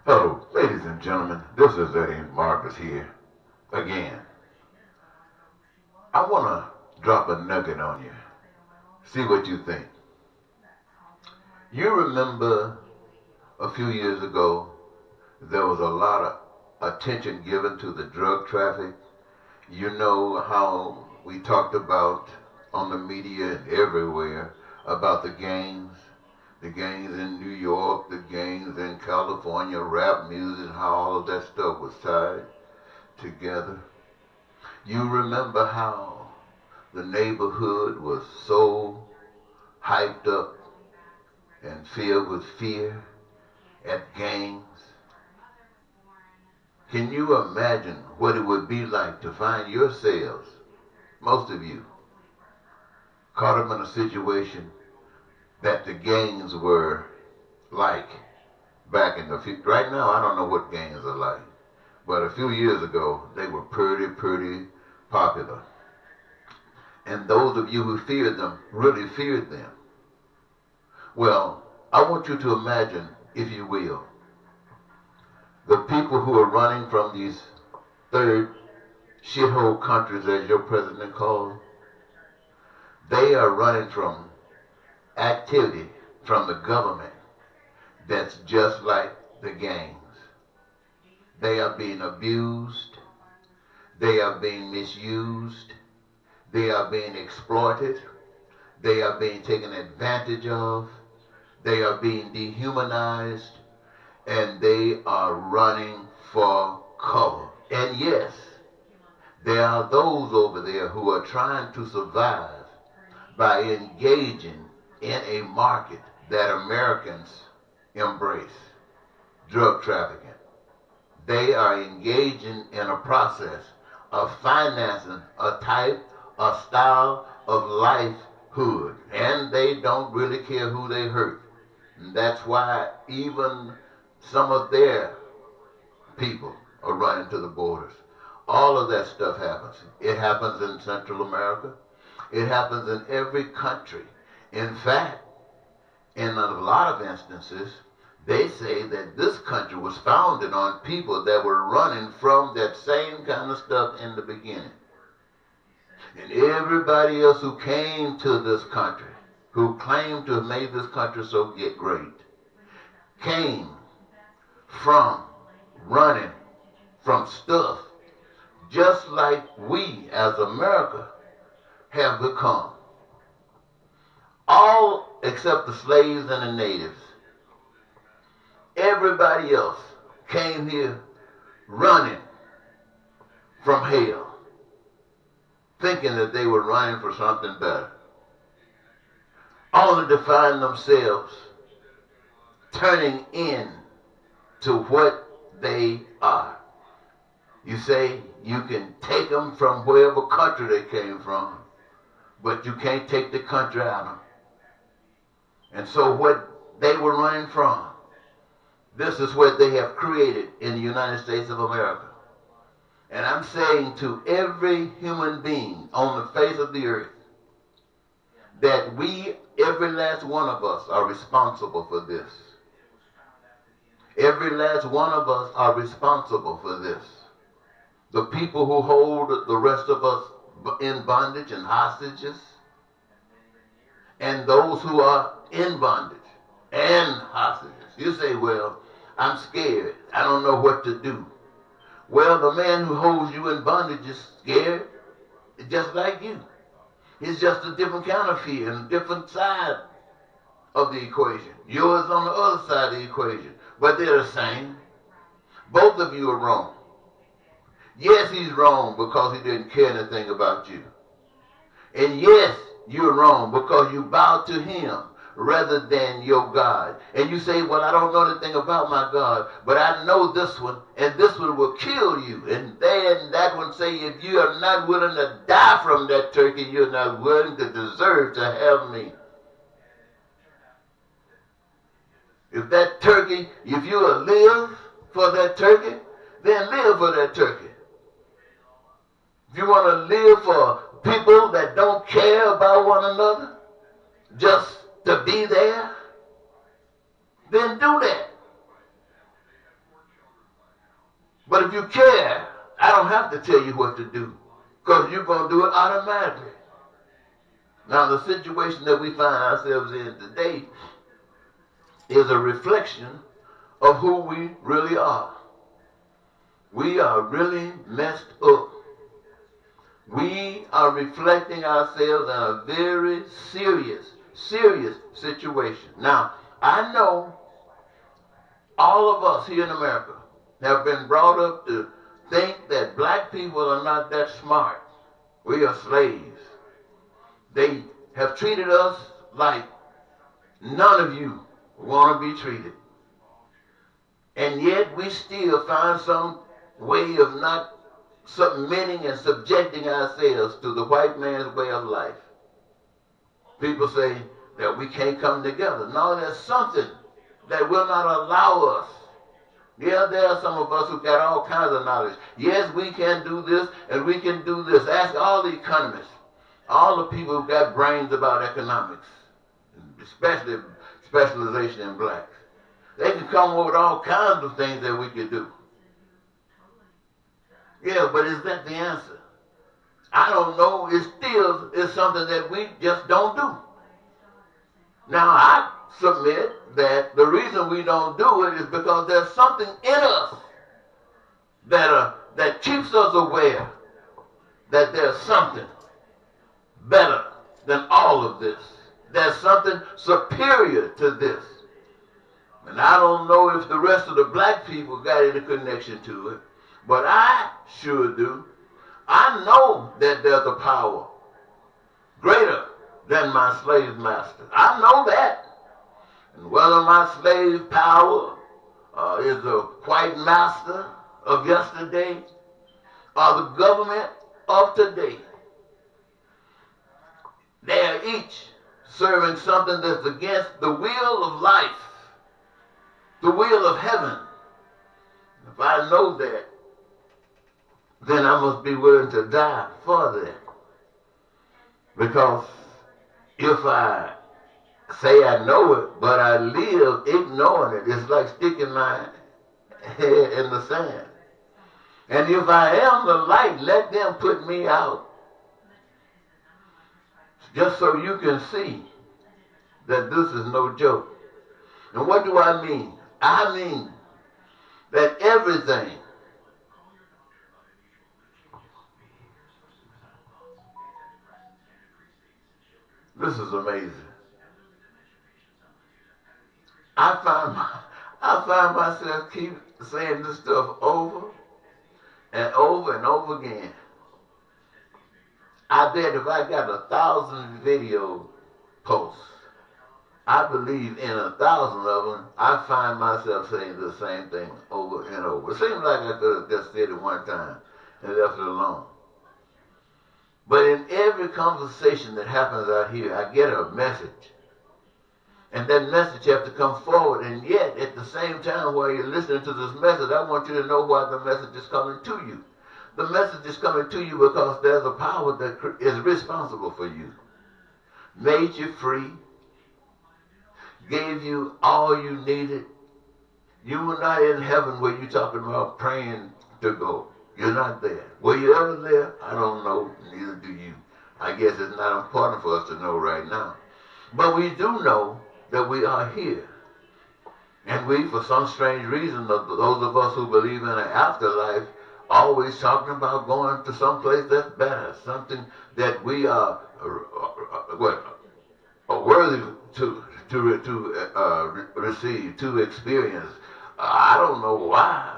Hello, ladies and gentlemen, this is Eddie Marcus here again. I want to drop a nugget on you, see what you think. You remember a few years ago, there was a lot of attention given to the drug traffic. You know how we talked about on the media and everywhere about the gangs in New York, the gangs in California, rap music, how all of that stuff was tied together. You remember how the neighborhood was so hyped up and filled with fear at gangs. Can you imagine what it would be like to find yourselves, most of you, caught up in a situation that the gangs were like back in the future? Right now, I don't know what gangs are like, but a few years ago, they were pretty popular. And those of you who feared them really feared them. Well, I want you to imagine, if you will, the people who are running from these third shithole countries, as your president called, they are running from activity from the government that's just like the gangs. They are being abused. They are being misused. They are being exploited. They are being taken advantage of. They are being dehumanized. And they are running for cover. And yes, there are those over there who are trying to survive by engaging in a market that Americans embrace, drug trafficking. They are engaging in a process of financing a type, a style of lifehood, and they don't really care who they hurt. And that's why even some of their people are running to the borders. All of that stuff happens. It happens in Central America. It happens in every country. In fact, in a lot of instances, they say that this country was founded on people that were running from that same kind of stuff in the beginning. And everybody else who came to this country, who claimed to have made this country so great, came from running from stuff just like we as America have become. All except the slaves and the natives. Everybody else came here running from hell, thinking that they were running for something better, only to find themselves turning in to what they are. You say you can take them from wherever country they came from, but you can't take the country out of them. And so what they were running from, this is what they have created in the United States of America. And I'm saying to every human being on the face of the earth that we, every last one of us, are responsible for this. Every last one of us are responsible for this. The people who hold the rest of us in bondage and hostages, and those who are in bondage and hostages. You say, well, I'm scared. I don't know what to do. Well, the man who holds you in bondage is scared, just like you. It's just a different kind of fear and a different side of the equation. Yours on the other side of the equation. But they're the same. Both of you are wrong. Yes, he's wrong because he didn't care anything about you. And yes, you're wrong because you bow to him rather than your God. And you say, well, I don't know anything about my God, but I know this one, and this one will kill you. And then that one say, if you are not willing to die from that turkey, you're not willing to deserve to have me. If that turkey, if you will live for that turkey, then live for that turkey. If you want to live for people that don't care about one another, just to be there, then do that. But if you care, I don't have to tell you what to do, because you're going to do it automatically. Now, the situation that we find ourselves in today is a reflection of who we really are. We are really messed up. We are reflecting ourselves in a very serious situation. Now, I know all of us here in America have been brought up to think that black people are not that smart. We are slaves. They have treated us like none of you want to be treated. And yet we still find some way of not submitting and subjecting ourselves to the white man's way of life. People say that we can't come together. No, there's something that will not allow us. Yeah, there are some of us who got all kinds of knowledge. Yes, we can do this and we can do this. Ask all the economists, all the people who got brains about economics, especially specialization in blacks. They can come up with all kinds of things that we could do. Yeah, but is that the answer? I don't know. It still is something that we just don't do. Now, I submit that the reason we don't do it is because there's something in us that keeps us aware that there's something better than all of this. There's something superior to this. And I don't know if the rest of the black people got any connection to it, but I sure do. I know that there's a power greater than my slave master. I know that. And whether my slave power is the white master of yesterday or the government of today, they are each serving something that's against the will of life, the will of heaven. If I know that, then I must be willing to die for that. Because if I say I know it, but I live ignoring it, it's like sticking my head in the sand. And if I am the light, let them put me out. Just so you can see that this is no joke. And what do I mean? I mean that everything this is amazing. I find myself keep saying this stuff over and over and over again. I bet if I got 1,000 video posts, I believe in 1,000 of them, I find myself saying the same thing over and over. It seems like I could have just said it one time and left it alone. But in every conversation that happens out here, I get a message. And that message has to come forward. And yet, at the same time, while you're listening to this message, I want you to know why the message is coming to you. The message is coming to you because there's a power that is responsible for you. Made you free. Gave you all you needed. You were not in heaven where you're talking about praying to go. You're not there. Were you ever there? I don't know. Neither do you. I guess it's not important for us to know right now. But we do know that we are here. And we, for some strange reason, those of us who believe in an afterlife, always talking about going to some place that's better, something that we are worthy to receive, to experience. I don't know why.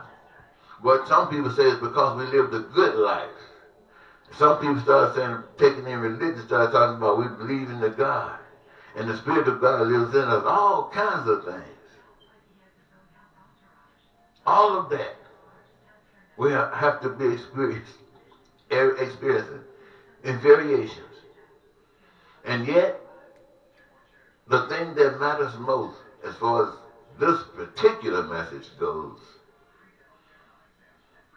But some people say it's because we lived a good life. Some people start saying, taking in religion, start talking about we believe in the God. And the Spirit of God lives in us. All kinds of things. All of that we have to be experiencing in variations. And yet, the thing that matters most as far as this particular message goes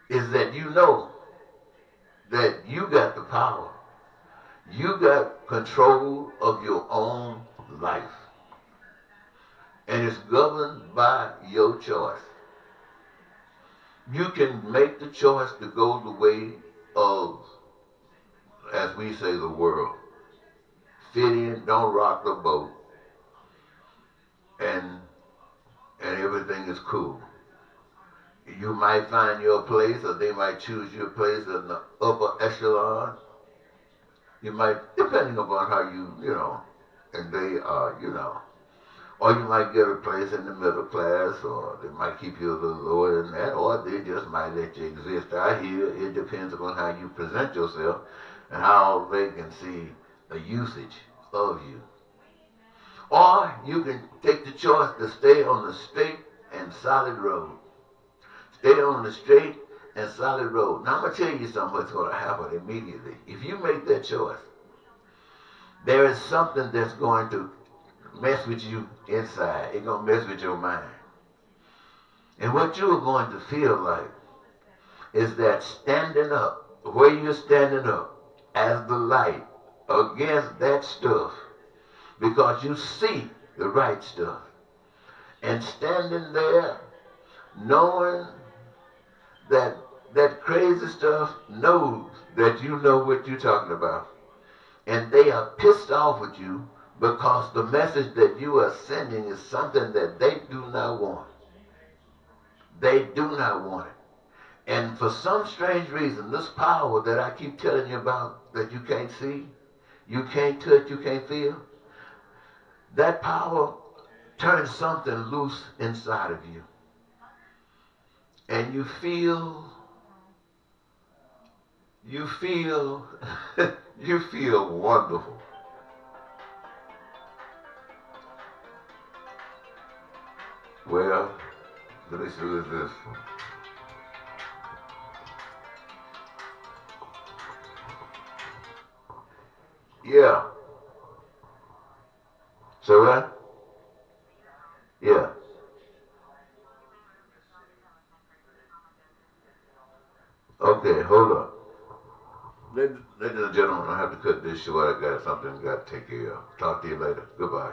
is that you know that you got the power. You got control of your own life. And it's governed by your choice. You can make the choice to go the way of, as we say, the world. Fit in, don't rock the boat, and everything is cool. You might find your place, or they might choose your place in the upper echelon. You might, depending upon how and they are, or you might get a place in the middle class, or they might keep you a little lower than that, or they just might let you exist out here. It depends upon how you present yourself and how they can see a usage of you. Or you can take the choice to stay on the straight and solid road. Stay on the straight and solid road. Now I'm going to tell you something what's going to happen immediately. If you make that choice, there is something that's going to mess with you inside. It's going to mess with your mind. And what you're going to feel like is that standing up, where you're standing up as the light against that stuff, because you see the right stuff. And standing there knowing that that crazy stuff knows that you know what you're talking about. And they are pissed off with you because the message that you are sending is something that they do not want. They do not want it. And for some strange reason, this power that I keep telling you about that you can't see, you can't touch, you can't feel, that power turns something loose inside of you. And you feel wonderful. Well, let me see who is this. Yeah. So what? Yeah. Okay, hold up. Ladies and gentlemen, I have to cut this short. I got something I got to take care of. Talk to you later. Goodbye.